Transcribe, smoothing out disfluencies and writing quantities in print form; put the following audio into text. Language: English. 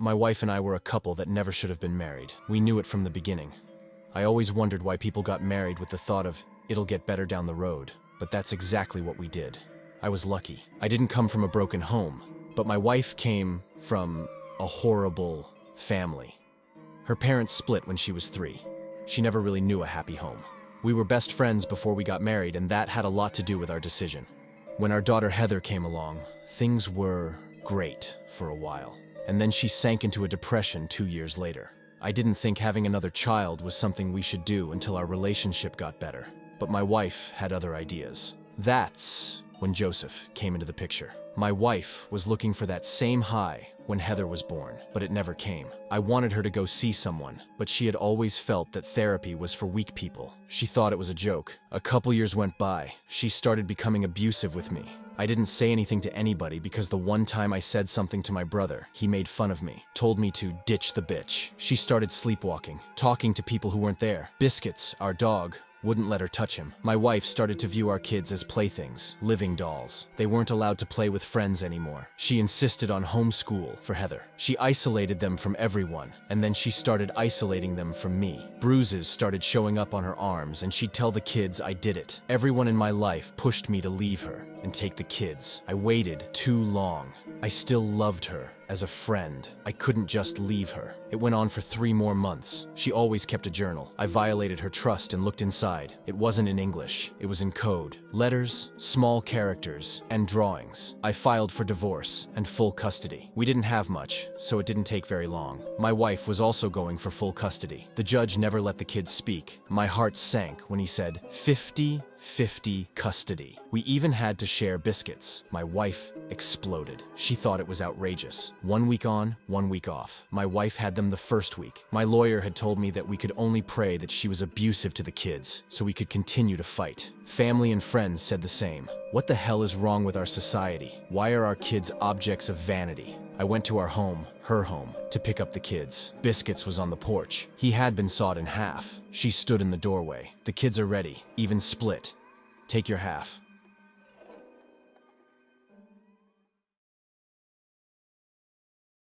My wife and I were a couple that never should have been married. We knew it from the beginning. I always wondered why people got married with the thought of, it'll get better down the road. But that's exactly what we did. I was lucky. I didn't come from a broken home, but my wife came from a horrible family. Her parents split when she was 3. She never really knew a happy home. We were best friends before we got married, and that had a lot to do with our decision. When our daughter Heather came along, things were great for a while. And then she sank into a depression 2 years later. I didn't think having another child was something we should do until our relationship got better. But my wife had other ideas. That's when Joseph came into the picture. My wife was looking for that same high when Heather was born, but it never came. I wanted her to go see someone, but she had always felt that therapy was for weak people. She thought it was a joke. A couple years went by. She started becoming abusive with me. I didn't say anything to anybody because the one time I said something to my brother, he made fun of me, told me to ditch the bitch. She started sleepwalking, talking to people who weren't there. Biscuits, our dog, wouldn't let her touch him. My wife started to view our kids as playthings, living dolls. They weren't allowed to play with friends anymore. She insisted on homeschool for Heather. She isolated them from everyone, and then she started isolating them from me. Bruises started showing up on her arms, and she'd tell the kids I did it. Everyone in my life pushed me to leave her and take the kids. I waited too long. I still loved her as a friend. I couldn't just leave her. It went on for 3 more months. She always kept a journal. I violated her trust and looked inside. It wasn't in English. It was in code. Letters, small characters, and drawings. I filed for divorce and full custody. We didn't have much, so it didn't take very long. My wife was also going for full custody. The judge never let the kids speak. My heart sank when he said 50-50 custody. We even had to share biscuits. My wife exploded. She thought it was outrageous. 1 week on, 1 week off. My wife had them the first week. My lawyer had told me that we could only pray that she was abusive to the kids, so we could continue to fight. Family and friends said the same. What the hell is wrong with our society? Why are our kids objects of vanity? I went to our home, her home, to pick up the kids. Biscuits was on the porch. He had been sawed in half. She stood in the doorway. The kids are ready, even split. Take your half.